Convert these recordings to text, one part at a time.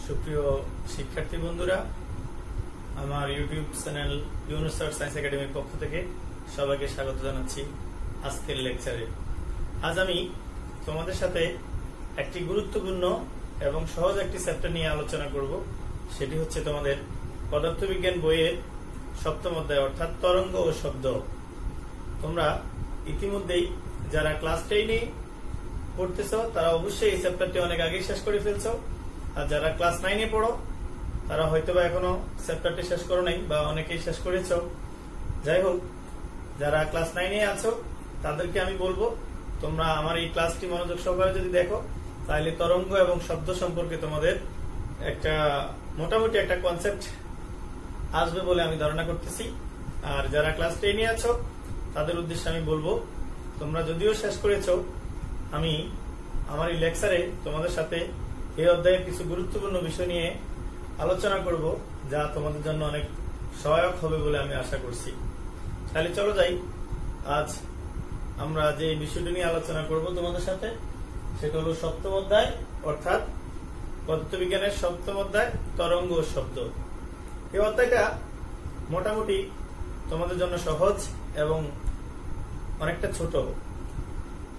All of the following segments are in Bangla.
সুপ্রিয় শিক্ষার্থী বন্ধুরা, আমার YouTube channel Yunus sir science একাডেমির পক্ষ থেকে সবাইকে স্বাগত জানাচ্ছি আজকের লেকচারে। আজ আমি তোমাদের সাথে একটি গুরুত্বপূর্ণ এবং সহজ একটি চ্যাপ্টার নিয়ে আলোচনা করব। সেটি হচ্ছে তোমাদের পদার্থবিজ্ঞান বইয়ের সপ্তম অধ্যায় অর্থাৎ তরঙ্গ ও শব্দ। তোমরা ইতিমধ্যেই যারা ক্লাস 10-এ পড়তেছ তারা অবশ্যই এই চ্যাপ্টারটি অনেক আগেই শেষ করে ফেলছো, আর যারা ক্লাস 9-এ পড়ো তারা হয়তোবা এখনো চ্যাপ্টারটি শেষ করো নাই বা অনেকেই শেষ করেছো। যাই হোক, যারা ক্লাস 9-এ আছো তাদেরকে আমি বলবো তোমরা আমার এই ক্লাসটি মনোযোগ সহকারে যদি দেখো তাহলে তরঙ্গ এবং শব্দ সম্পর্কে তোমাদের একটা মোটামুটি একটা কনসেপ্ট আসবে বলে আমি ধারণা করতেছি। আর যারা ক্লাস 10-এ আছো তাদের উদ্দেশ্যে আমি বলবো তোমরা যদিও শেষ করেছো, আমি আমার এই লেকচারে তোমাদের সাথে এই অধ্যায়ের কিছু গুরুত্বপূর্ণ বিষয় নিয়ে আলোচনা করব, যা তোমাদের জন্য অনেক সহায়ক হবে বলে আমি আশা করছি। তাহলে চলো যাই, আজ আমরা যে বিষয়টি নিয়ে আলোচনা করব তোমাদের সাথে সেটা হলো সপ্তম অধ্যায় অর্থাৎ পদার্থবিজ্ঞানের সপ্তম অধ্যায় তরঙ্গ ও শব্দ। এই অধ্যায়টা মোটামুটি তোমাদের জন্য সহজ এবং অনেকটা ছোট।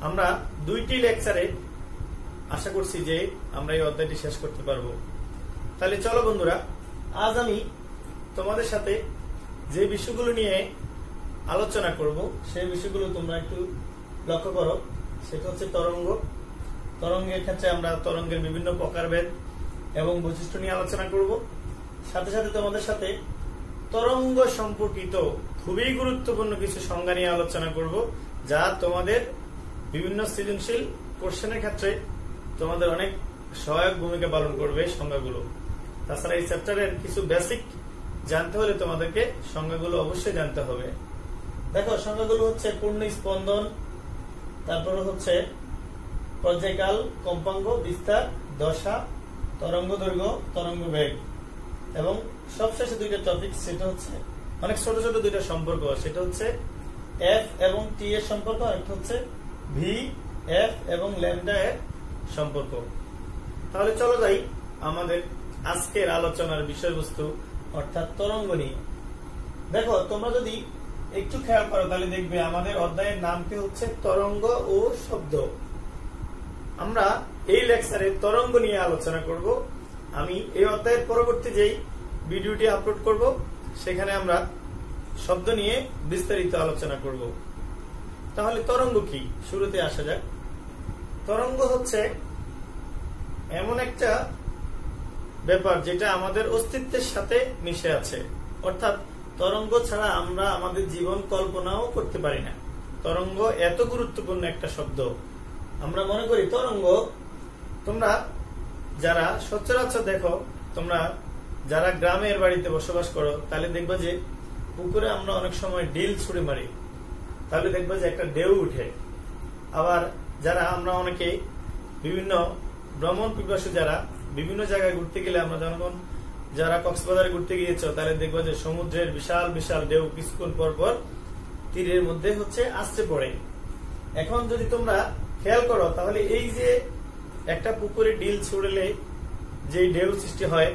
আমরা 2টি লেকচারে আশা করছি যে আমরা এই অধ্যায়টি শেষ করতে পারবো। তাহলে চলো বন্ধুরা, আজ আমি তোমাদের সাথে যে বিষয়গুলো নিয়ে আলোচনা করব সেই বিষয়গুলো তোমরা একটু লক্ষ্য করো। সেটা হচ্ছে তরঙ্গ। তরঙ্গের ক্ষেত্রে আমরা তরঙ্গের বিভিন্ন প্রকারভেদ এবং বৈশিষ্ট্য নিয়ে আলোচনা করব। সাথে সাথে তোমাদের সাথে তরঙ্গ সম্পর্কিত খুবই গুরুত্বপূর্ণ কিছু সংজ্ঞা নিয়ে আলোচনা করব, যা তোমাদের বিভিন্ন সৃজনশীল কোশ্চেনের ক্ষেত্রে তোমাদের অনেক সহায়ক ভূমিকা পালন করবে সংজ্ঞাগুলো। তাছাড়া এই চ্যাপ্টারের কিছু বেসিক জানতে হলে তোমাদেরকে সংজ্ঞাগুলো অবশ্যই জানতে হবে। দেখো, সংজ্ঞাগুলো হচ্ছে পূর্ণ স্পন্দন, তারপরে হচ্ছে পর্যায়কাল, কম্পাঙ্ক, বিস্তার, দশা, তরঙ্গ দৈর্ঘ্য, তরঙ্গ বেগ, এবং সবশেষে 2টা টপিক, সেটা হচ্ছে অনেক ছোট ছোট 2টা সম্পর্ক। সেটা হচ্ছে এফ এবং টি এর সম্পর্ক, আর একটা হচ্ছে ভি এফ এবং ল্যামডা এর সম্পর্ক। তাহলে চলো যাই আমাদের আজকের আলোচনার বিষয়বস্তু অর্থাৎ তরঙ্গ নিয়ে। দেখো, তোমরা যদি একটু খেয়াল করো তাহলে দেখবে আমাদের অধ্যায়ের নামটি হচ্ছে তরঙ্গ ও শব্দ। আমরা এই লেকচারে তরঙ্গ নিয়ে আলোচনা করব। আমি এই অধ্যায়ের পরবর্তী যেই ভিডিওটি আপলোড করব সেখানে আমরা শব্দ নিয়ে বিস্তারিত আলোচনা করব। তাহলে তরঙ্গ কি, শুরুতে আসা যাক। তরঙ্গ হচ্ছে এমন একটা ব্যাপার যেটা আমাদের অস্তিত্বের সাথে মিশে আছে, অর্থাৎ তরঙ্গ ছাড়া আমরা আমাদের জীবন কল্পনাও করতে পারি না। তরঙ্গ এত গুরুত্বপূর্ণ একটা শব্দ। আমরা মনে করি তরঙ্গ, তোমরা যারা সচরাচর দেখো, তোমরা যারা গ্রামের বাড়িতে বসবাস করো তাহলে দেখবা যে পুকুরে আমরা অনেক সময় ডিল ছুড়ে মারি, তাহলে দেখবা যে একটা ঢেউ উঠে। আবার যারা আমরা অনেকে বিভিন্ন ভ্রমণ পিপাসু যারা বিভিন্ন জায়গায় ঘুরতে গেলে, আমরা যখন যারা কক্সবাজারে ঘুরতে গিয়েছো তাহলে দেখবা যে সমুদ্রের বিশাল বিশাল ঢেউ কিছুক্ষণ পর পর তীরের মধ্যে হচ্ছে আসতে পড়ে। এখন যদি তোমরা খেয়াল করো তাহলে এই যে একটা পুকুরে ডিল ছুড়লে যে ঢেউ সৃষ্টি হয়,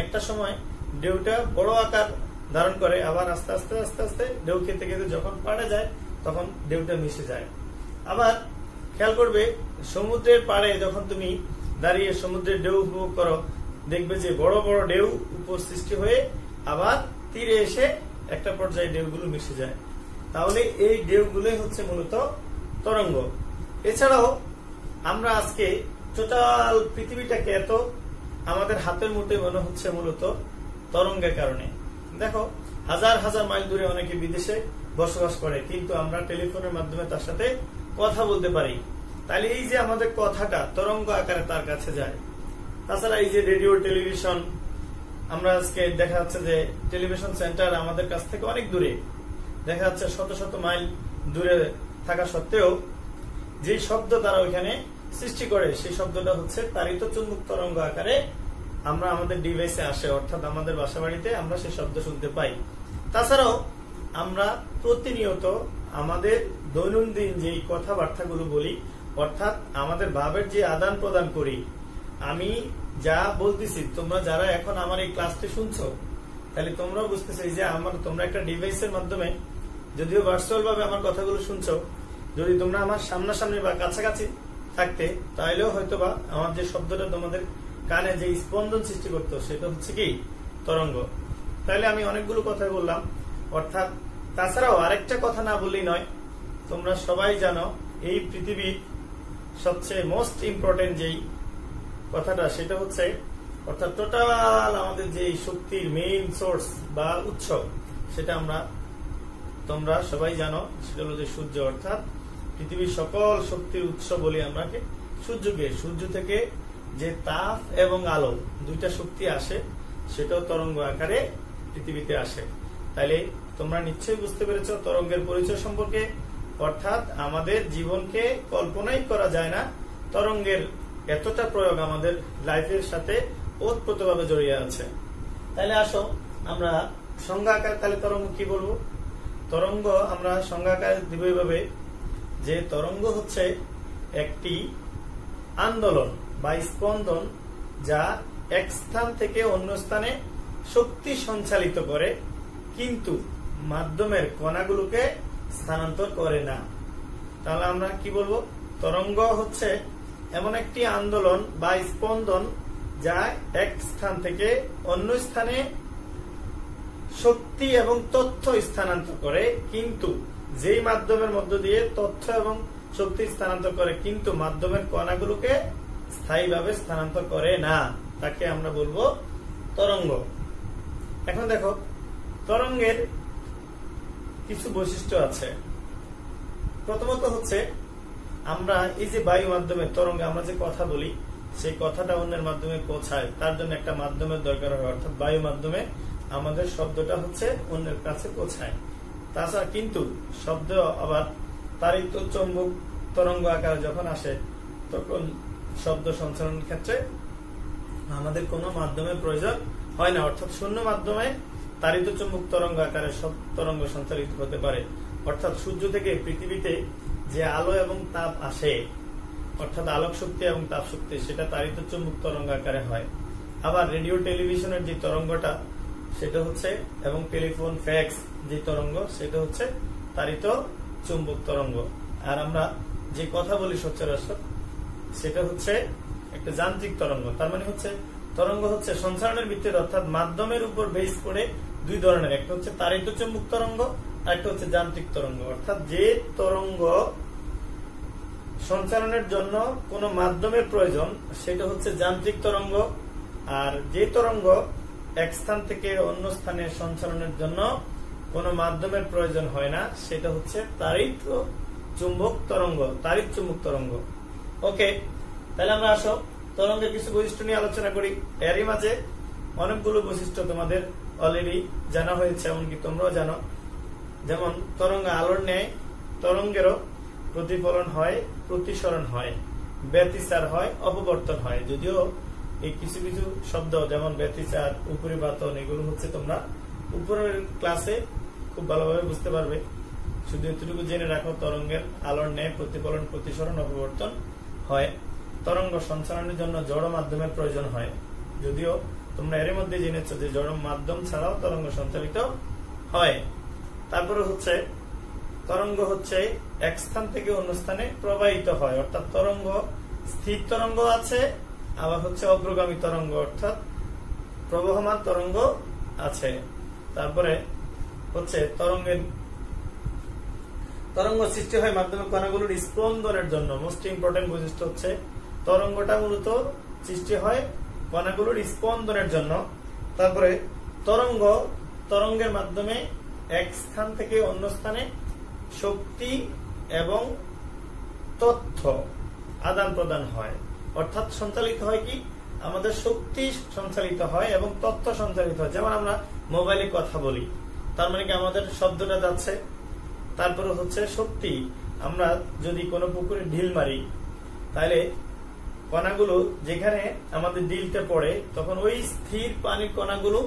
একটা সময় ঢেউটা বড় আকার ধারণ করে, আবার আস্তে আস্তে আস্তে আস্তে ঢেউ খেতে খেতে যখন পাড়ে যায় তখন ঢেউটা মিশে যায়। আবার খেয়াল করবে সমুদ্রের পাড়ে যখন তুমি দাঁড়িয়ে সমুদ্রের ঢেউ উপভোগ করো, দেখবে যে বড় বড় ঢেউ উপর সৃষ্টি হয়ে আবার তীরে এসে একটা পর্যায়ে ঢেউগুলো মিশে যায়। তাহলে এই ঢেউগুলোই হচ্ছে মূলত তরঙ্গ। এছাড়াও আমরা আজকে টোটাল পৃথিবীটাকে এত আমাদের হাতের মুঠোয় মনে হচ্ছে মূলত তরঙ্গের কারণে। দেখো, হাজার হাজার মাইল দূরে অনেকে বিদেশে বসবাস করে, কিন্তু আমরা টেলিফোনের মাধ্যমে তার সাথে কথা বলতে পারি। তাহলে এই যে আমাদের কথাটা তরঙ্গ আকারে তার কাছে যায়। তাছাড়া এই যে রেডিও, টেলিভিশন, আমরা আজকে দেখা যাচ্ছে যে টেলিভিশন সেন্টার আমাদের কাছ থেকে অনেক দূরে, দেখা যাচ্ছে শত শত মাইল দূরে থাকা সত্ত্বেও যে শব্দ তারা ওইখানে সৃষ্টি করে সেই শব্দটা হচ্ছে তাড়িত চুম্বক তরঙ্গ আকারে আমরা আমাদের ডিভাইসে আসে, অর্থাৎ আমাদের বাসা বাড়িতে আমরা সেই শব্দ শুনতে পাই। তাছাড়াও আমরা প্রতিনিয়ত আমাদের দৈনন্দিন যে কথাবার্তাগুলো বলি, অর্থাৎ আমাদের ভাবের যে আদান প্রদান করি, আমি যা বলতেছি তোমরা যারা এখন আমার এই ক্লাসটি শুনছো, তাহলে তোমরাও বুঝতেছো যে তোমরা একটা ডিভাইসের মাধ্যমে যদিও ভার্চুয়াল ভাবে আমার কথাগুলো শুনছো, যদি তোমরা আমার সামনাসামনি বা কাছাকাছি থাকতে তাহলেও হয়তোবা আমার যে শব্দটা তোমাদের কানে যে স্পন্দন সৃষ্টি করতো সেটা হচ্ছে কি তরঙ্গ। তাহলে আমি অনেকগুলো কথা বললাম, অর্থাৎ তাছাড়াও আরেকটা কথা না বললেই নয়। তোমরা সবাই জানো এই পৃথিবীর সবচেয়ে মোস্ট ইম্পর্টেন্ট যেই কথাটা সেটা হচ্ছে, অর্থাৎ টোটাল আমাদের যে শক্তির মেইন সোর্স বা উৎস, সেটা তোমরা সবাই জানো, সেটা হলো যে সূর্য। অর্থাৎ পৃথিবীর সকল শক্তির উৎস বলি আমরা সূর্যকে। সূর্য থেকে যে তাপ এবং আলো দুইটা শক্তি আসে, সেটাও তরঙ্গ আকারে পৃথিবীতে আসে। তাইলে তোমরা নিশ্চয়ই বুঝতে পেরেছ তরঙ্গের পরিচয় সম্পর্কে। অর্থাৎ আমাদের জীবনকে কল্পনাই করা যায় না, তরঙ্গের এতটা প্রয়োগ আমাদের লাইফের সাথে ওতপ্রোতভাবে জড়িয়ে আছে। তাহলে আসো আমরা সংজ্ঞা আকারে তাহলে তরঙ্গ কি বলবো। তরঙ্গ আমরা সংজ্ঞা আকারে দিব এইভাবে যে তরঙ্গ হচ্ছে একটি আন্দোলন বা স্পন্দন যা এক স্থান থেকে অন্য স্থানে শক্তি সঞ্চালিত করে, কিন্তু মাধ্যমের কণাগুলোকে স্থানান্তর করে না। তাহলে আমরা কি বলবো, তরঙ্গ হচ্ছে এমন একটি আন্দোলন বা স্পন্দন যা এক স্থান থেকে অন্য স্থানে শক্তি এবং তথ্য স্থানান্তর করে, কিন্তু যেই মাধ্যমের মধ্য দিয়ে তথ্য এবং শক্তি স্থানান্তর করে কিন্তু মাধ্যমের কণাগুলোকে স্থায়ীভাবে স্থানান্তর করে না, তাকে আমরা বলবো তরঙ্গ। এখন দেখো তরঙ্গের কিছু বৈশিষ্ট্য আছে। প্রথমত হচ্ছে আমরা এই যে বায়ু মাধ্যমে তরঙ্গে আমরা যে কথা বলি, সেই কথাটা অন্যের মাধ্যমে পৌঁছায়, তার জন্য একটা মাধ্যমের দরকার হয়। অর্থাৎ বায়ু মাধ্যমে আমাদের শব্দটা হচ্ছে অন্যের কাছে পৌঁছায়। তাছাড়া কিন্তু শব্দ আবার তারিত চৌম্বক তরঙ্গ আকারে যখন আসে, তখন শব্দ সঞ্চালনের ক্ষেত্রে আমাদের কোনো মাধ্যমের প্রয়োজন হয় না। অর্থাৎ শূন্য মাধ্যমে তারিত চৌম্বক তরঙ্গ আকারে সব তরঙ্গ সঞ্চালিত হতে পারে। অর্থাৎ সূর্য থেকে পৃথিবীতে যে আলো এবং তাপ আসে, অর্থাৎ আলোক শক্তি এবং তাপ শক্তি, সেটা তারিত চৌম্বক তরঙ্গ আকারে হয়। আবার রেডিও টেলিভিশনের যে তরঙ্গটা সেটা হচ্ছে, এবং টেলিফোন ফ্যাক্স যে তরঙ্গ সেটা হচ্ছে তারিত চুম্বক তরঙ্গ। আর আমরা যে কথা বলি সচরাচর সেটা হচ্ছে একটা যান্ত্রিক তরঙ্গ। তার মানে হচ্ছে তরঙ্গ হচ্ছে সঞ্চালনের ভিত্তিতে, অর্থাৎ মাধ্যমের উপর বেস করে দুই ধরনের, একটা হচ্ছে তারিত চুম্বক তরঙ্গ আর একটা হচ্ছে যান্ত্রিক তরঙ্গ। অর্থাৎ যে তরঙ্গ সঞ্চালনের জন্য কোন মাধ্যমের প্রয়োজন সেটা হচ্ছে যান্ত্রিক তরঙ্গ, আর যে তরঙ্গ এক স্থান থেকে অন্য স্থানে সঞ্চালনের জন্য কোন মাধ্যমের প্রয়োজন হয় না সেটা হচ্ছে তারিত চুম্বক তরঙ্গ, তারিত চুম্বক তরঙ্গ। ওকে, তাহলে আমরা আসো তরঙ্গের কিছু বৈশিষ্ট্য নিয়ে আলোচনা করি। এরই মাঝে অনেকগুলো বৈশিষ্ট্য তোমাদের অলরেডি জানা হয়েছে, এমনকি তোমরাও জানো। যেমন তরঙ্গ আলোর ন্যায়, তরঙ্গেরও প্রতিফলন হয়, প্রতিসরণ হয়, ব্যতিচার হয়, অপবর্তন হয়। যদিও এই কিছু কিছু শব্দ যেমন ব্যতিচার, উপরিপাতন, এগুলো হচ্ছে তোমরা উপরের ক্লাসে খুব ভালোভাবে বুঝতে পারবে। শুধু এতটুকু জেনে রাখো, তরঙ্গের আলোর ন্যায় প্রতিফলন, প্রতিসরণ, অপবর্তন হয়। তরঙ্গ সঞ্চালনের জন্য জড় মাধ্যমের প্রয়োজন হয়, যদিও তোমরা এর মধ্যে জেনেছ যে জড় মাধ্যম ছাড়াও তরঙ্গ সঞ্চালিত হয়। তারপরে হচ্ছে তরঙ্গ হচ্ছে এক স্থান থেকে অন্য স্থানে প্রবাহিত হয়, অর্থাৎ তরঙ্গ স্থির তরঙ্গ আছে, আবার হচ্ছে অগ্রগামী তরঙ্গ অর্থাৎ প্রবহমান তরঙ্গ আছে। তারপরে হচ্ছে তরঙ্গ সৃষ্টি হয় মাধ্যমিক কণাগুলোর স্পন্দনের জন্য। মোস্ট ইম্পর্টেন্ট বৈশিষ্ট্য হচ্ছে তরঙ্গটা মূলত সৃষ্টি হয় কণাগুলোর স্পন্দনের জন্য। তারপরে তরঙ্গের মাধ্যমে এক স্থান থেকে অন্য স্থানে শক্তি এবং তথ্য আদান প্রদান হয়, অর্থাৎ সঞ্চালিত হয় কি আমাদের শক্তি সঞ্চালিত হয় এবং তথ্য সঞ্চালিত হয়। যেমন আমরা মোবাইলে কথা বলি, তার মানে কি আমাদের শব্দটা যাচ্ছে। তারপরে হচ্ছে শক্তি, আমরা যদি কোনো পুকুরে ঢিল মারি তাহলে কণাগুলো যেখানে আমাদের ঢিলতে পড়ে তখন ওই স্থির পানির কণাগুলো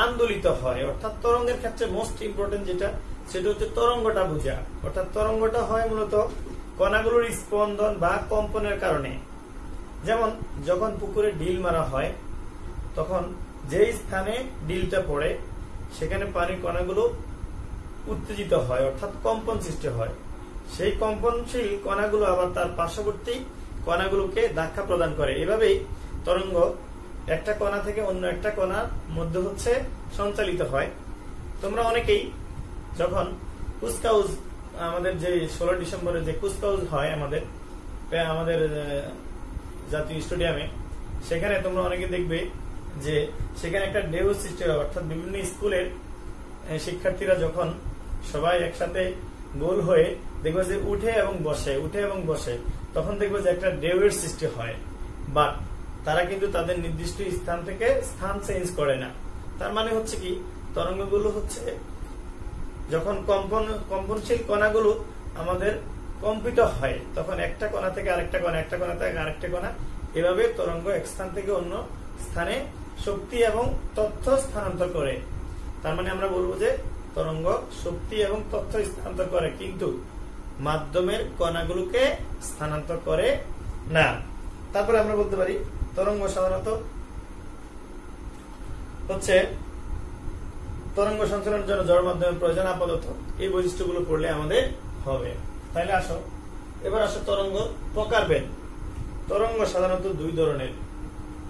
আন্দোলিত হয়। অর্থাৎ তরঙ্গের ক্ষেত্রে মোস্ট ইম্পর্টেন্ট যেটা সেটা হচ্ছে তরঙ্গটা বোঝা। অর্থাৎ তরঙ্গটা হয় মূলত কণাগুলোর স্পন্দন বা কম্পনের কারণে। যেমন যখন পুকুরে ডিল মারা হয় তখন যেই স্থানে ডিলটা পড়ে সেখানে পানির কণাগুলো উত্তেজিত হয়, অর্থাৎ কম্পন সৃষ্টি হয়। সেই কম্পনশীল কণাগুলো আবার তার পার্শ্ববর্তী কণাগুলোকে ধাক্কা প্রদান করে। এভাবেই তরঙ্গ একটা কণা থেকে অন্য একটা কণার মধ্যে হচ্ছে সঞ্চালিত হয়। তোমরা অনেকেই যখন কুচকাউজ, আমাদের যে 16 ডিসেম্বরে যে কুচকাউজ হয় আমাদের জাতীয় স্টেডিয়ামে, সেখানে তোমরা অনেকে দেখবে যে সেখানে একটা ঢেউ সৃষ্টি হয়, অর্থাৎ বিভিন্ন স্কুলের শিক্ষার্থীরা যখন সবাই একসাথে গোল হয়ে দেখবে যে উঠে এবং বসে তখন দেখবে যে একটা ঢেউয়ের সৃষ্টি হয়। বাট তারা কিন্তু তাদের নির্দিষ্ট স্থান থেকে স্থান চেঞ্জ করে না। তার মানে হচ্ছে কি, তরঙ্গগুলো হচ্ছে যখন কম্পনশীল কণাগুলো আমাদের কম্পিত হয় তখন একটা কণা থেকে আরেকটা কণা, একটা কণা থেকে আরেকটা কণা, এভাবে তরঙ্গ এক স্থান থেকে অন্য স্থানে শক্তি এবং তথ্য স্থানান্তর করে। তার মানে আমরা বলবো যে তরঙ্গ শক্তি এবং তথ্য স্থানান্তর করে, কিন্তু মাধ্যমের কণাগুলোকে স্থানান্তর করে না। তারপরে আমরা বলতে পারি তরঙ্গ সাধারণত হচ্ছে তরঙ্গ সঞ্চালনের জন্য জড় মাধ্যমের প্রয়োজন আপাতত এই বৈশিষ্ট্যগুলো পড়লে আমাদের হবে। তাহলে এবার আসো তরঙ্গ প্রকারভেদ। তরঙ্গ সাধারণত দুই ধরনের।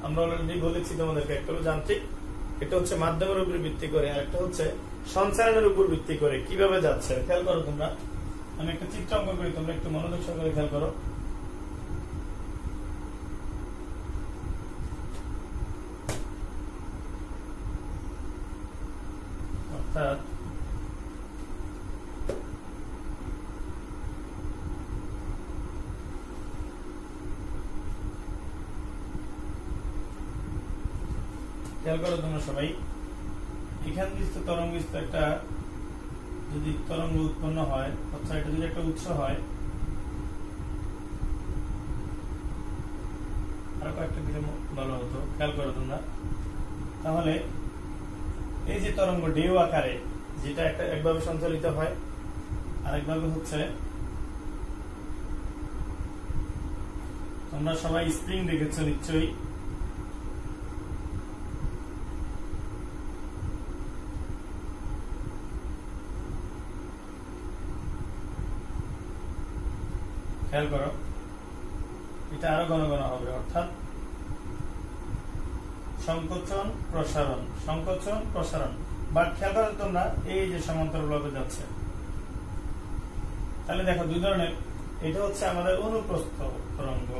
আমরা অলরেডি বলেছি তোমাদেরকে, একটা হলো যান্ত্রিক, এটা হচ্ছে মাধ্যমের উপর ভিত্তি করে, আর একটা হচ্ছে সঞ্চালনের উপর ভিত্তি করে কিভাবে যাচ্ছে। খেয়াল করো তোমরা, আমি একটা চিত্র অঙ্কন করি, তোমরা একটু মনোযোগ সহকারে খেয়াল করো। অর্থাৎ খেয়াল করো তোমরা সবাই, এখান থেকে তরঙ্গ একটা যদি তরঙ্গ উৎপন্ন হয়, অর্থাৎ এটা যদি একটা উৎস হয়, আরো কয়েকটা দিলে ভালো হতো। খেয়াল করো তোমরা, তাহলে এই যে তরঙ্গ ঢেউ আকারে যেটা একভাবে সঞ্চালিত হয়, আরেকভাবে হচ্ছে তোমরা সবাই স্প্রিং দেখেছো নিশ্চয়ই। খেয়াল করো, এটা আরো ঘন ঘন হবে, অর্থাৎ সংকোচন প্রসারণ। বাট খেয়াল করো তোমরা, এই যে সমান্তরালভাবে যাচ্ছে। তাহলে দেখো দুই ধরনের, এটা হচ্ছে আমাদের অনুপ্রস্থ তরঙ্গ,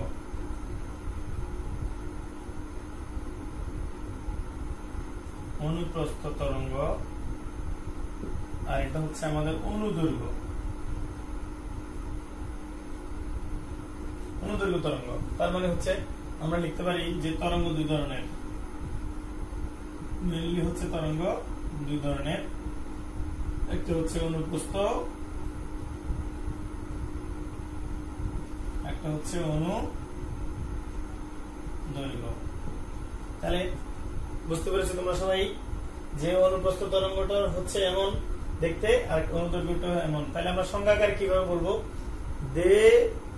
আর এটা হচ্ছে আমাদের অনুদৈর্ঘ্য তরঙ্গ। তার মানে হচ্ছে আমরা লিখতে পারি যে তরঙ্গ দুই ধরনের, মেইনলি হচ্ছে তরঙ্গ দুই ধরনের, একটা হচ্ছে অনুপ্রস্থ, একটা হচ্ছে অনুদৈর্ঘ্য। তাহলে বুঝতে পেরেছো তোমরা সবাই যে অনুপ্রস্থ তরঙ্গটা হচ্ছে এমন দেখতে, আর অনুদৈর্ঘ্যটা এমন। তাহলে আমরা সংজ্ঞাকারে কিভাবে বলবো, যে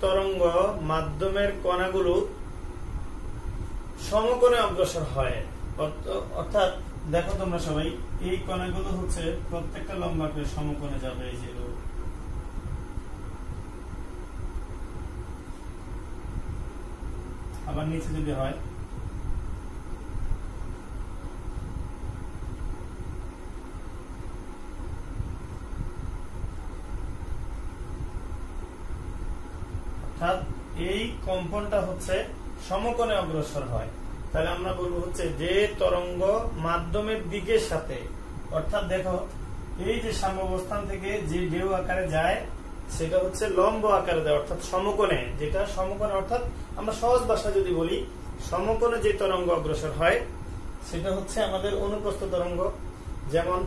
তরঙ্গ মাধ্যমের কণাগুলো সমকোণে অগ্রসর হয়, অর্থাৎ দেখো তোমরা সবাই, এই কণাগুলো হচ্ছে প্রত্যেকটা লম্বা করে সমকোণে যাবে, এই যে আবার নিচে যদি হয় অর্থাৎ এই কম্পনটা হচ্ছে সমকোণে অগ্রসর হয়। তাহলে আমরা বলবো হচ্ছে যে তরঙ্গ মাধ্যমের দিকের সাথে, অর্থাৎ দেখো এই যে সাম্যাবস্থান থেকে যে ঢেউ আকারে যায় সেটা হচ্ছে লম্ব আকারে যায়, অর্থাৎ সমকোণে। যেটা সমকোণে, অর্থাৎ আমরা সহজ ভাষা যদি বলি, সমকোণে যে তরঙ্গ অগ্রসর হয় সেটা হচ্ছে আমাদের অনুপ্রস্থ তরঙ্গ। যেমন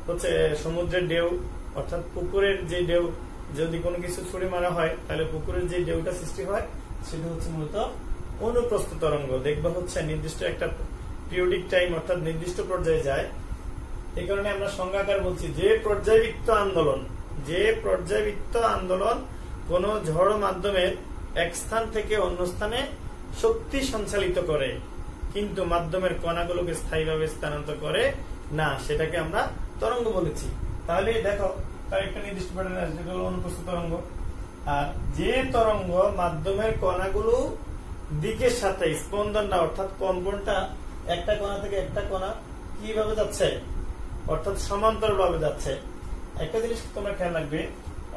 হচ্ছে সমুদ্রের ঢেউ, অর্থাৎ পুকুরের যে ঢেউ, যদি কোনো কিছু ছুড়ে মারা হয় তাহলে পুকুরের যে ঢেউটা সৃষ্টি হয় সেটা হচ্ছে মূলত অনুপ্রস্থ তরঙ্গ। দেখবা হচ্ছে নির্দিষ্ট একটা পিরিয়ডিক টাইম, অর্থাৎ নির্দিষ্ট পর্যায়ে যায়। এই কারণে আমরা সংজ্ঞাকার বলছি যে পর্যায়বৃত্ত আন্দোলন কোন ঝড় মাধ্যমের এক স্থান থেকে অন্য স্থানে শক্তি সঞ্চালিত করে, কিন্তু মাধ্যমের কণাগুলোকে স্থায়ীভাবে স্থানান্তর করে না, সেটাকে আমরা তরঙ্গ বলেছি। তাহলে দেখো, তার একটা নির্দিষ্ট প্যাটার্ন আছে, যেটা হলো অনুপ্রস্থ তরঙ্গ। আর যে তরঙ্গ মাধ্যমের কণাগুলো দিকের সাথে স্পন্দনটা অর্থাৎ কম্পনটা একটা কণা থেকে একটা কণা কিভাবে যাচ্ছে, অর্থাৎ সমান্তরালভাবে যাচ্ছে। একটা জিনিস তোমরা খেয়াল রাখবে,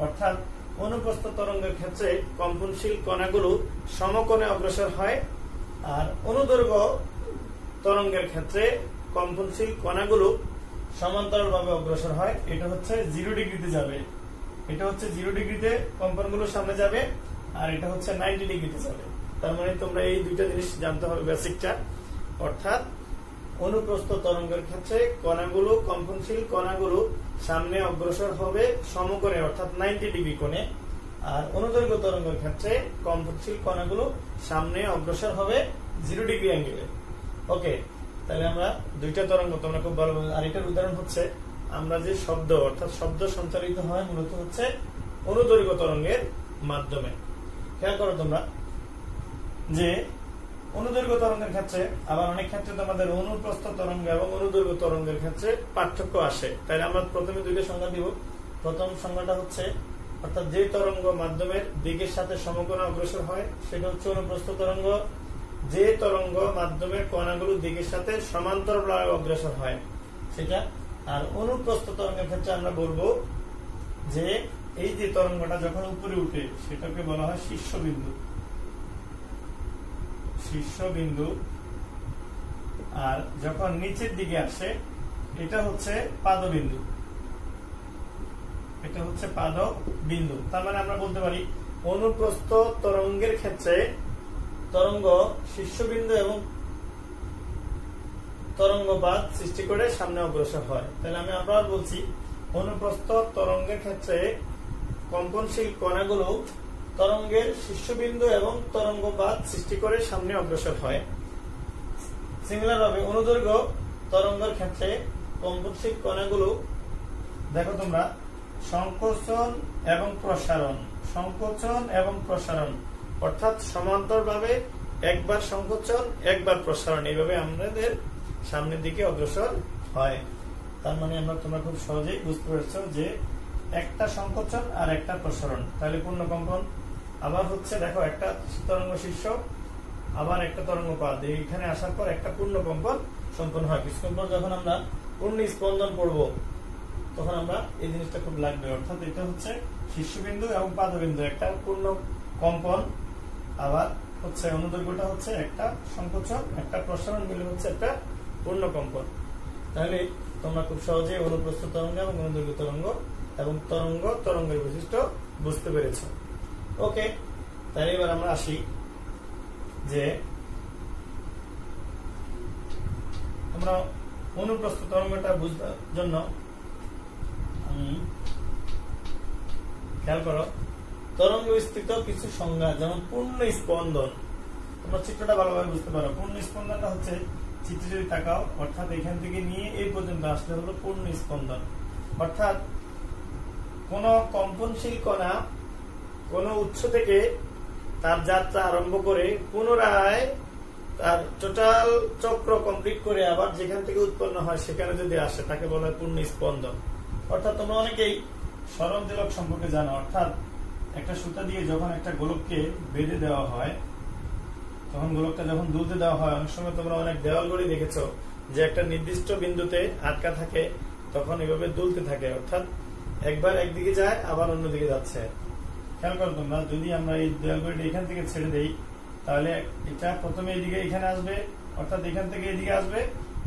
অর্থাৎ অনুপ্রস্থ তরঙ্গের ক্ষেত্রে কম্পনশীল কণাগুলো সমকোণে অগ্রসর হয়, আর অনুদৈর্ঘ্য তরঙ্গের ক্ষেত্রে কম্পনশীল কণাগুলো সমান্তরালভাবে অগ্রসর হয়। এটা হচ্ছে 0 ডিগ্রিতে যাবে, এটা হচ্ছে 0 ডিগ্রিতে কম্পনগুলো সামনে যাবে, আর এটা হচ্ছে 90 ডিগ্রিতে যাবে। তার মানে তোমরা এই দুইটা জিনিস জানতে হবে বেসিকটা। অর্থাৎ অনুপ্রস্থ তরঙ্গের ক্ষেত্রে কণাগুলো, কম্পনশীল কণাগুলো সামনে অগ্রসর হবে সমকোণে অর্থাৎ 90 ডিগ্রি কোণে, আর অনুদৈর্ঘ্য তরঙ্গের ক্ষেত্রে কম্পনশীল কণাগুলো সামনে অগ্রসর হবে 0 ডিগ্রি অ্যাঙ্গেলে। ওকে, তাহলে আমরা দুইটা তরঙ্গ তোমরা খুব ভালো। আর এটার উদাহরণ হচ্ছে আমরা যে শব্দ, অর্থাৎ শব্দ সঞ্চালিত হয় মূলত হচ্ছে অনুদৈর্ঘ্য তরঙ্গের মাধ্যমে। খেয়াল করো তোমরা যে অনুদৈর্ঘ্য তরঙ্গের ক্ষেত্রে আবার অনেক ক্ষেত্রে তোমাদের অনুপ্রস্থ তরঙ্গ এবং অনুদৈর্ঘ্য তরঙ্গের ক্ষেত্রে পার্থক্য আসে। তাই আমরা প্রথমে দুইটা সংজ্ঞা দিব। প্রথম সংজ্ঞাটা হচ্ছে, অর্থাৎ যে তরঙ্গ মাধ্যমের দিকের সাথে সমকোণে অগ্রসর হয় সেটা হচ্ছে অনুপ্রস্থ তরঙ্গ। যে তরঙ্গ মাধ্যমের কণাগুলো দিকের সাথে সমান্তরালভাবে অগ্রসর হয় সেটা। আর অনুপ্রস্থ তরঙ্গের ক্ষেত্রে আমরা বলবো যে এই যে তরঙ্গটা যখন উপরে উঠে সেটাকে বলা হয় শীর্ষবিন্দু, শীর্ষবিন্দু। আর যখন নিচের দিকে আসে এটা হচ্ছে পাদবিন্দু, এটা হচ্ছে পাদবিন্দু। তার মানে আমরা বলতে পারি অনুপ্রস্থ তরঙ্গের ক্ষেত্রে তরঙ্গ শীর্ষবিন্দু এবং তরঙ্গপাত সৃষ্টি করে সামনে অগ্রসর হয়। তাহলে আমি আবার বলছি, অনুপ্রস্থ তরঙ্গের ক্ষেত্রে কম্পনশীল কণাগুলো তরঙ্গের শীর্ষবিন্দু এবং তরঙ্গপাত সৃষ্টি করে সামনে অগ্রসর হয়। সিমিলার ভাবে অনুদৈর্ঘ্য তরঙ্গের ক্ষেত্রে কম্পনশীল কণাগুলো, দেখো তোমরা, সংকোচন এবং প্রসারণ, সংকোচন এবং প্রসারণ অর্থাৎ সমান্তরালভাবে একবার সংকোচন একবার প্রসারণ, এইভাবে আমাদের সামনের দিকে অগ্রসর হয়। তার মানে তোমরা খুব সহজেই বুঝতে পারছো যে একটা সংকোচন আর একটা প্রসারণ, তাহলে পূর্ণ কম্পন। আবার হচ্ছে দেখো, একটা তরঙ্গ শীর্ষ আবার একটা তরঙ্গ পাদ, এইখানে আসার পর একটা পূর্ণ কম্পন সম্পন্ন হয়। কিছুক্ষণ পর যখন আমরা পূর্ণ স্পন্দন পড়বো তখন আমরা এই জিনিসটা খুব লাগবে। অর্থাৎ এটা হচ্ছে শীর্ষবিন্দু এবং পাদবিন্দু একটা পূর্ণ কম্পন, আবার হচ্ছে অনুদৈর্ঘ্যটা হচ্ছে একটা সংকোচন একটা প্রসারণ মিলে হচ্ছে একটা পূর্ণ কম্পন। তাহলে তোমরা খুব সহজে অনুপ্রস্থ তরঙ্গ এবং অনুদৈর্ঘ্য তরঙ্গ এবং তরঙ্গের বৈশিষ্ট্য বুঝতে পেরেছ। ওকে, তাহলে এবার আমরা আসি যে আমরা অনুপ্রস্থ তরঙ্গটা বুঝবার জন্য খেয়াল করো, তরঙ্গ বিস্তৃত কিছু সংজ্ঞা, যেমন পূর্ণ স্পন্দন। তোমরা চিত্রটা ভালোভাবে বুঝতে পারো। পূর্ণ স্পন্দনটা হচ্ছে, চিত্রে যদি তাকাও, অর্থাৎ এখান থেকে নিয়ে এই পর্যন্ত আসলে হলো পূর্ণ স্পন্দন। অর্থাৎ কোন কম্পনশীল কণা কোন উৎস থেকে তার যাত্রা আরম্ভ করে পুনরায় তার টোটাল চক্র কমপ্লিট করে আবার যেখান থেকে উৎপন্ন হয় সেখানে যদি আসে তাকে বলা হয় পূর্ণ স্পন্দন। অর্থাৎ তোমরা অনেকেই সরলদোলক সম্পর্কে জানো। অর্থাৎ একটা সুতা দিয়ে যখন একটা গোলককে বেঁধে দেওয়া হয়, তখন গোলকটা যখন দুলতে দেওয়া হয়, অনেক সময় তোমরা অনেক দেওয়াল গড়ি দেখেছো যে একটা নির্দিষ্ট বিন্দুতে আটকা থাকে, তখন এভাবে দুলতে থাকে। অর্থাৎ একবার একদিকে যায় আবার অন্যদিকে যাচ্ছে। খেয়াল করো তোমরা, যদি আমরা এই দেওয়াল গড়িটা এখান থেকে ছেড়ে দেই তাহলে এটা প্রথমে এইদিকে এখানে আসবে, অর্থাৎ এখান থেকে এদিকে আসবে,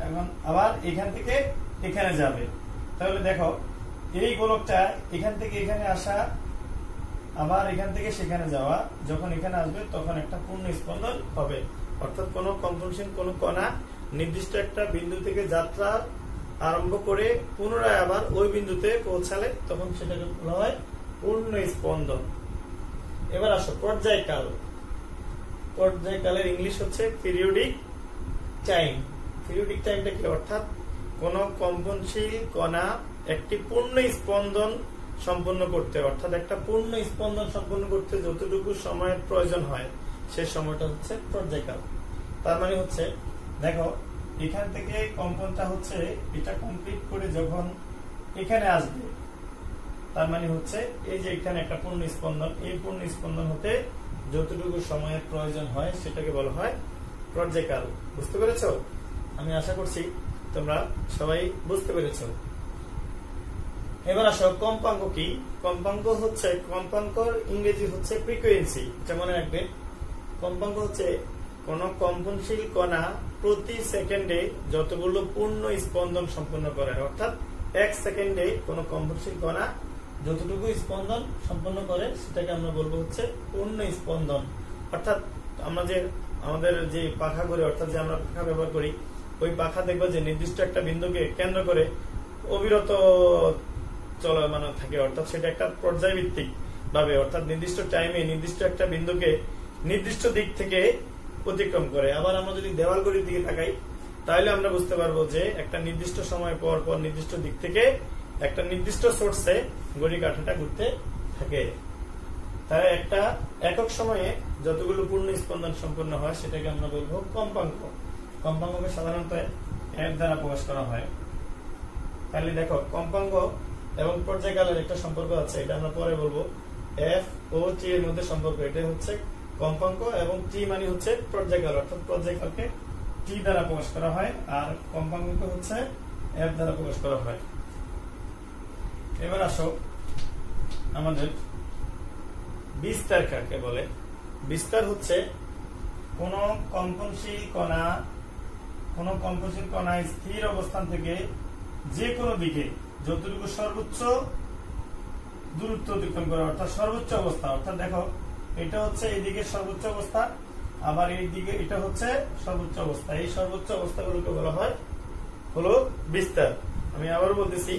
এবং আবার এখান থেকে এখানে যাবে। তাহলে দেখো, এই গোলকটা এখান থেকে এখানে আসা আবার এখান থেকে সেখানে যাওয়া, যখন এখানে আসবে তখন একটা পূর্ণ স্পন্দন হবে। অর্থাৎ কোন কম্পনশীল কোন কণা নির্দিষ্ট একটা বিন্দু থেকে যাত্রা আরম্ভ করে পুনরায় আবার ওই বিন্দুতে পৌঁছালে তখন সেটাকে বলা হয় পূর্ণ স্পন্দন। এবার আসো পর্যায়কাল। পর্যায়কালের ইংলিশ হচ্ছে পিরিয়ডিক টাইম। পিরিয়ডিক টাইমটা কি? অর্থাৎ কোন কম্পনশীল কণা একটি পূর্ণ স্পন্দন সম্পন্ন করতে, অর্থাৎ একটা পূর্ণ স্পন্দন সম্পন্ন করতে যতটুকু সময়ের প্রয়োজন হয় সে সময়টা হচ্ছে পর্যায়কাল। তার মানে হচ্ছে দেখো এখান থেকে কম্পনটা হচ্ছে এটা কমপ্লিট করে যখন এখানে আসবে, তার মানে হচ্ছে এই যে এখানে একটা পূর্ণ স্পন্দন, এই পূর্ণ স্পন্দন হতে যতটুকু সময়ের প্রয়োজন হয় সেটাকে বলা হয় পর্যায়কাল। বুঝতে পেরেছো? আমি আশা করছি তোমরা সবাই বুঝতে পেরেছো। এবার আসো কম্পাঙ্ক কি। কম্পাঙ্ক হচ্ছে, কম্পাঙ্কর ইংরেজি হচ্ছে ফ্রিকোয়েন্সি। এটা মনে রাখবে, কম্পাঙ্ক হচ্ছে কোন কম্পনশীল কণা প্রতি সেকেন্ডে যতগুলো পূর্ণ স্পন্দন সম্পন্ন করে, অর্থাৎ 1 সেকেন্ডে কোন কম্পনশীল কণা যতটুকু স্পন্দন সম্পন্ন করে সেটাকে আমরা বলবো হচ্ছে পূর্ণ স্পন্দন। অর্থাৎ আমরা যে আমাদের যে পাখা করি, অর্থাৎ যে আমরা পাখা ব্যবহার করি, ওই পাখা দেখবো যে নির্দিষ্ট একটা বিন্দুকে কেন্দ্র করে অবিরত চলমান থাকে, অর্থাৎ সেটা একটা পর্যায়ভিত্তিক ভাবে, অর্থাৎ নির্দিষ্ট টাইমে নির্দিষ্ট একটা বিন্দুকে নির্দিষ্ট দিক থেকে অতিক্রম করে। আবার আমরা যদি দেওয়াল ঘড়ির দিকে তাকাই তাহলে আমরা বুঝতে পারবো যে একটা নির্দিষ্ট সময় পর পর নির্দিষ্ট দিক থেকে একটা নির্দিষ্ট সোর্সে ঘড়ি কাঁটাটা ঘুরতে থাকে। তাই একটা একক সময়ে যতগুলো পূর্ণ স্পন্দন সম্পন্ন হয় সেটাকে আমরা বলবো কম্পাঙ্ক। কম্পাঙ্ককে সাধারণত এফ দ্বারা প্রকাশ করা হয়। তাহলে দেখো কম্পাঙ্ক এবং পর্যায়কালের একটা সম্পর্ক আছে, এটা আমরা পরে বলবো। এফ ও টি এর মধ্যে সম্পর্ক, এটা হচ্ছে কম্পাঙ্ক, এবং টি মানে হচ্ছে পর্যায়কাল, অর্থাৎ পর্যায়কালকে টি দ্বারা প্রকাশ করা হয় আর কম্পাঙ্ককে হচ্ছে এফ দ্বারা প্রকাশ করা হয়। এবার আসো আমাদের বিস্তার কাকে বলে। বিস্তার হচ্ছে কোন কম্পনশীল কণা স্থির অবস্থান থেকে যে কোনো দিকে যতটুকু সর্বোচ্চ দূরত্ব অতিক্রম করে, অর্থাৎ সর্বোচ্চ অবস্থা। অর্থাৎ দেখো এটা হচ্ছে এইদিকে সর্বোচ্চ অবস্থা, আবার এই দিকে এটা হচ্ছে সর্বোচ্চ অবস্থা। এই সর্বোচ্চ অবস্থাগুলোকে বলা হয় হলো বিস্তার। আমি আবার বলতেছি,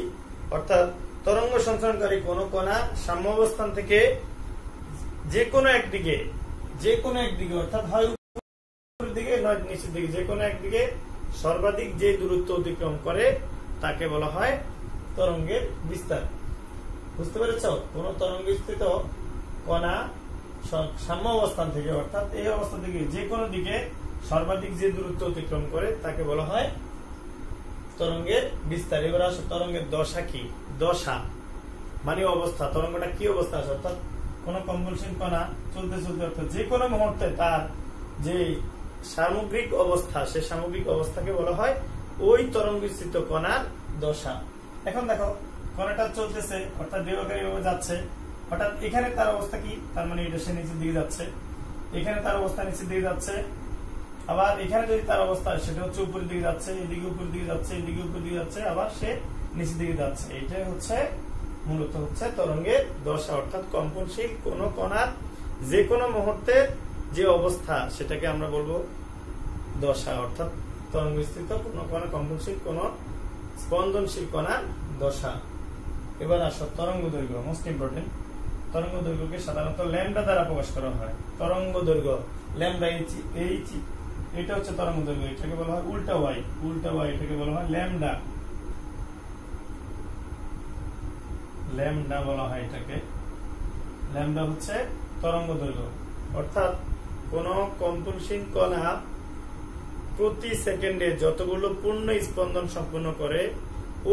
অর্থাৎ তরঙ্গ সঞ্চারণকারী কোন কণা সাম্য অবস্থান থেকে যে কোনো একদিকে অর্থাৎ হয় উপরের দিকে নয় নিচের দিকে, যে কোনো একদিকে সর্বাধিক যে দূরত্ব অতিক্রম করে তাকে বলা হয় তরঙ্গের বিস্তার। বুঝতে পেরেছ? কোন তরঙ্গস্থিত কণা সাম্য অবস্থান থেকে, অর্থাৎ এই অবস্থা থেকে যে কোনো দিকে সর্বাধিক যে দূরত্ব অতিক্রম করে তাকে বলা হয় তরঙ্গের বিস্তার। এবার আসো তরঙ্গের দশা কি। দশা মানে অবস্থা, তরঙ্গটা কি অবস্থা আছে, অর্থাৎ কোন কম্পনশীল কণা চলতে চলতে, অর্থাৎ যে কোনো মুহূর্তে তার যে সামগ্রিক অবস্থা, সে সামগ্রিক অবস্থাকে বলা হয় ওই তরঙ্গস্থিত কণার দশা। এখন দেখো কণাটা চলতেছে, অর্থাৎ দেহকারী ভাবে যাচ্ছে, হঠাৎ এখানে তার অবস্থা কি, তার মানে এটা সে নিচের দিকে যাচ্ছে, এখানে তার অবস্থা নিচের দিকে যাচ্ছে, আবার এখানে যদি তার অবস্থা সেটা হচ্ছে উপরের দিকে যাচ্ছে, এদিকে উপরের দিকে যাচ্ছে, এদিকে উপরের দিকে যাচ্ছে, আবার সে নিচের দিকে যাচ্ছে। এটাই হচ্ছে মূলত হচ্ছে তরঙ্গের দশা, অর্থাৎ কম্পনশীল কোন কণার যে কোনো মুহূর্তে যে অবস্থা সেটাকে আমরা বলবো দশা, অর্থাৎ তরঙ্গস্থিত কোন কণা, কম্পনশীল কোন স্পন্দনশীল কণার দশা। এবার আসো তরঙ্গ দৈর্ঘ্য, মোস্ট ইম্পর্টেন্ট। তরঙ্গ দৈর্ঘ্যকে সাধারণত ল্যামডা দ্বারা প্রকাশ করা হয়। তরঙ্গ দৈর্ঘ্য ল্যামডা, এটা হচ্ছে তরঙ্গ দৈর্ঘ্য, এটাকে বলা হয় উল্টা ওয়াই, এটাকে বলা হয় ল্যামডা। ল্যামডা বলা হয় এটাকে, ল্যামডা হচ্ছে তরঙ্গ দৈর্ঘ্য। অর্থাৎ কোন কম্পনশীল কণা প্রতি সেকেন্ডে যতগুলো পূর্ণ স্পন্দন সম্পন্ন করে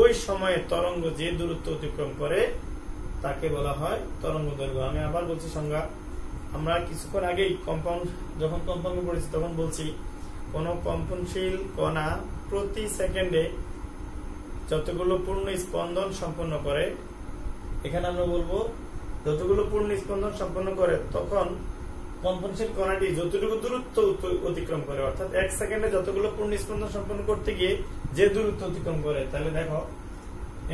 ওই সময়ে তরঙ্গ যে দূরত্ব অতিক্রম করে তাকে বলা হয় তরঙ্গ দৈর্ঘ্য। আমি আবার বলছি সংজ্ঞা, আমরা কিছুক্ষণ আগেই যখন কম্পাঙ্ক পড়েছি তখন বলছি কোন কম্পনশীল কণা প্রতি সেকেন্ডে যতগুলো পূর্ণ স্পন্দন সম্পন্ন করে, এখানে আমরা বলবো যতগুলো পূর্ণ স্পন্দন সম্পন্ন করে তখন কম্পনশীল কণাটি যতটুকু দূরত্ব অতিক্রম করে, অর্থাৎ 1 সেকেন্ডে যতগুলো পূর্ণ স্পন্দন সম্পন্ন করতে গিয়ে যে দূরত্ব অতিক্রম করে। তাহলে দেখো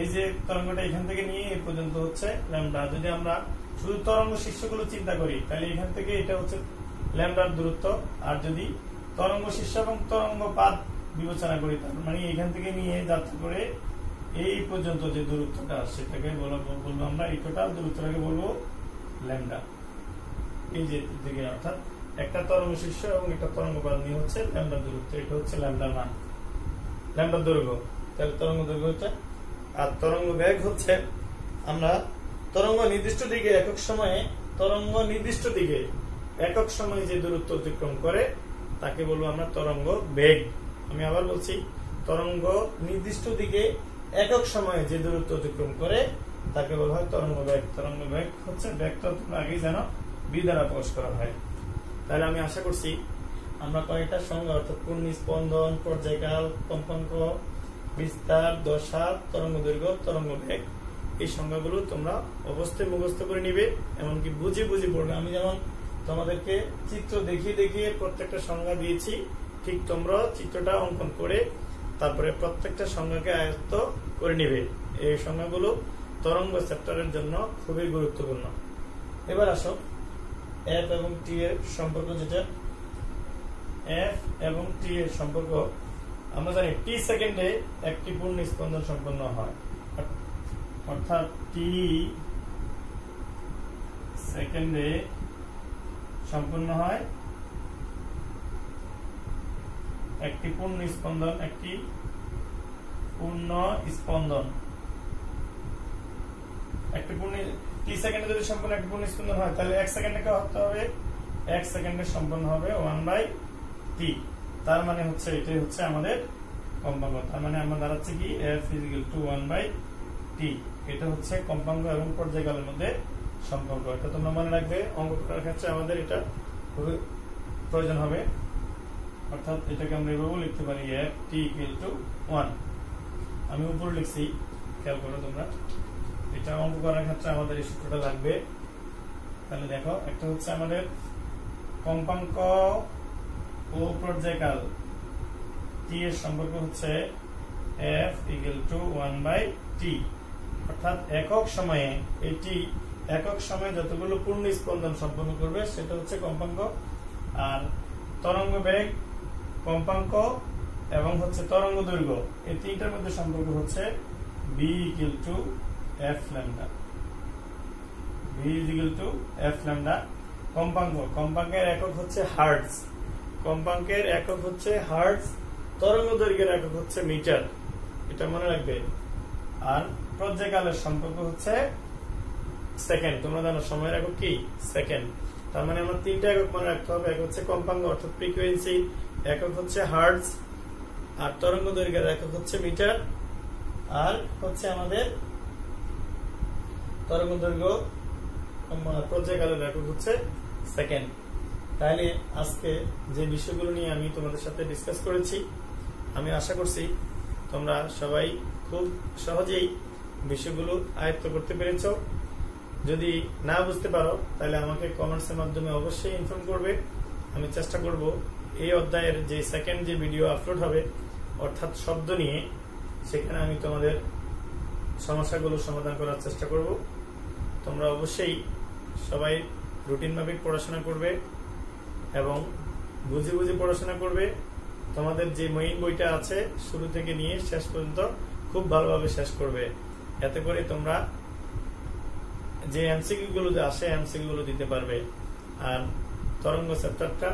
এই যে তরঙ্গটা এখান থেকে নিয়ে এ পর্যন্ত হচ্ছে ল্যামডা। যদি আমরা শুধু তরঙ্গ শীর্ষগুলো চিন্তা করি তাহলে এখান থেকে এটা হচ্ছে ল্যামডার দূরত্ব, আর যদি তরঙ্গ শীর্ষ এবং তরঙ্গ পাত বিবেচনা করি তার মানে এখান থেকে নিয়ে যাত্রা করে এই পর্যন্ত যে দূরত্বটা সেটাকে বলবো আমরা, এই টোটাল দূরত্বটাকে বলবো ল্যামডা। এই যে দিকে, অর্থাৎ একটা তরঙ্গ শীর্ষ এবং একটা তরঙ্গ পাত নিয়ে হচ্ছে ল্যামডা দূরত্ব, এটা হচ্ছে ল্যামডা মান, ল্যামডা দৈর্ঘ্য। তাহলে তরঙ্গ দৈর্ঘ্য হচ্ছে, আর তরঙ্গ বেগ হচ্ছে আমরা তরঙ্গ নির্দিষ্ট দিকে একক সময়ে তরঙ্গ নির্দিষ্ট দিকে একক সময়ে যে দূরত্ব অতিক্রম করে তাকে বলবো আমরা তরঙ্গ বেগ। আমি আবার বলছি, তরঙ্গ নির্দিষ্ট দিকে একক সময়ে যে দূরত্ব অতিক্রম করে তাকে বলা হয় তরঙ্গ বেগ। তরঙ্গ বেগ হচ্ছে বেগটা তোমরা আগেই জানো বি দ্বারা প্রকাশ করা হয়। তাহলে আমি আশা করছি আমরা কয়েকটা সংজ্ঞা অর্থাৎ পূর্ণ স্পন্দন, পর্যায়কাল, কম্পাঙ্ক, বিস্তার, দশা, তরঙ্গ দৈর্ঘ্য, তরঙ্গ বেগ, এই সংজ্ঞাগুলো তোমরা অবশ্যই মুখস্থ করে নিবে, এমনকি বুঝে বুঝে পড়বে। আমি যেমন তোমাদেরকে চিত্র দেখিয়ে দেখিয়ে প্রত্যেকটা সংজ্ঞা দিয়েছি, ঠিক তোমরা চিত্রটা অঙ্কন করে তারপরে প্রত্যেকটা সংজ্ঞাকে আয়ত্ত করে নিবে। এই সংজ্ঞাগুলো তরঙ্গ চ্যাপ্টারের জন্য খুবই গুরুত্বপূর্ণ। এবার আসো এফ এবং টি এর সম্পর্ক, যেটা এফ এবং টি এর সম্পর্ক আমরা জানি টি সেকেন্ডে একটি পূর্ণ স্পন্দন সম্পন্ন হয়, অর্থাৎ টি সেকেন্ডে সম্পন্ন হয় একটি পূর্ণ স্পন্দন, একটি পূর্ণ স্পন্দন। একটি পূর্ণ টি সেকেন্ডে যদি সম্পূর্ণ একটি পূর্ণ স্পন্দন হয় তাহলে এক সেকেন্ডে কে হতে হবে, এক সেকেন্ডে সম্পন্ন হবে 1/t। তার মানে হচ্ছে এটাই হচ্ছে আমাদের কম্পাঙ্ক। তার মানে আমরা দাঁড়াচ্ছে কি f = 1/t। এটা হচ্ছে কম্পাঙ্ক এবং পর্যায়কালের মধ্যে সম্পর্ক। এটা তোমরা মনে রাখবে, অঙ্ক করার ক্ষেত্রে আমাদের এটা খুবই প্রয়োজন হবে। অর্থাৎ এটাকে আমরা এভাবে লিখতে পারি f = 1। আমি উপরে লিখছি, খেয়াল করো তোমরা, এটা অঙ্ক করার ক্ষেত্রে আমাদের এই সূত্রটা লাগবে। তাহলে দেখো, একটা হচ্ছে আমাদের কম্পাঙ্ক ও পর্যায়কাল টি এর সম্পর্ক হচ্ছে f = 1/t, অর্থাৎ একক সময়ে এটি একক সময়ে যতগুলো পূর্ণ স্পন্দন সম্পন্ন করবে সেটা হচ্ছে কম্পাঙ্ক। আর তরঙ্গ বেগ, কম্পাঙ্ক এবং হচ্ছে তরঙ্গ দৈর্ঘ্য, এই তিনটার মধ্যে সম্পর্ক হচ্ছে b = f lambda। b = f lambda। কম্পাঙ্ক, কম্পাঙ্কের একক হচ্ছে হার্টজ, কম্পাঙ্কের একক হচ্ছে হার্টজ, তরঙ্গ দৈর্ঘ্যের একক হচ্ছে মিটার, এটা মনে রাখবে। আর পর্যায়কালের সম্পর্ক হচ্ছে সেকেন্ড। তোমরা জানো সময়ের একক কি সেকেন্ড। তার মানে আমার তিনটা একক মনে রাখতে হবে। এক হচ্ছে কম্পাঙ্ক অর্থাৎ ফ্রিকোয়েন্সি, একক হচ্ছে হার্টজ, আর তরঙ্গ দৈর্ঘ্যের একক হচ্ছে মিটার, আর হচ্ছে আমাদের তরঙ্গ দৈর্ঘ্য পর্যায়কালের একক হচ্ছে সেকেন্ড। তাহলে আজকে যে বিষয়গুলো নিয়ে আমি তোমাদের সাথে ডিসকাস করেছি, আমি আশা করছি তোমরা সবাই খুব সহজেই বিষয়গুলো আয়ত্ত করতে পেরেছ। যদি না বুঝতে পারো তাহলে আমাকে কমেন্টসের মাধ্যমে অবশ্যই ইনফর্ম করবে। আমি চেষ্টা করব এই অধ্যায়ের যে সেকেন্ড যে ভিডিও আপলোড হবে অর্থাৎ শব্দ নিয়ে, সেখানে আমি তোমাদের সমস্যাগুলো সমাধান করার চেষ্টা করব। তোমরা অবশ্যই সবাই রুটিন মাফিক পড়াশোনা করবে এবং বুঝে বুঝে পড়াশোনা করবে। তোমাদের যে মেইন বইটা আছে শুরু থেকে নিয়ে শেষ পর্যন্ত খুব ভালোভাবে শেষ করবে। এতে করে তোমরা যে এমসিকিউ গুলো আসে এমসিকিউ গুলো দিতে পারবে। আর তরঙ্গ চ্যাপ্টারটা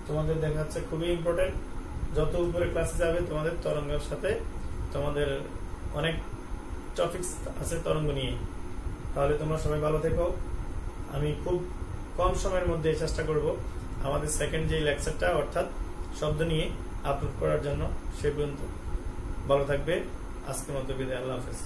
তোমাদের দেখাচ্ছে খুবই ইম্পর্টেন্ট। যত উপরে ক্লাসে যাবে তোমাদের তরঙ্গের সাথে তোমাদের অনেক টপিকস আছে তরঙ্গ নিয়ে। তাহলে তোমরা সবাই ভালো থেকো। আমি খুব কম সময়ের মধ্যে চেষ্টা করব আমাদের সেকেন্ড যে লেকচারটা অর্থাৎ শব্দ নিয়ে আপলোড করার জন্য। সে পর্যন্ত ভালো থাকবে। আজকের মতো বিদায়। আল্লাহ হাফেজ।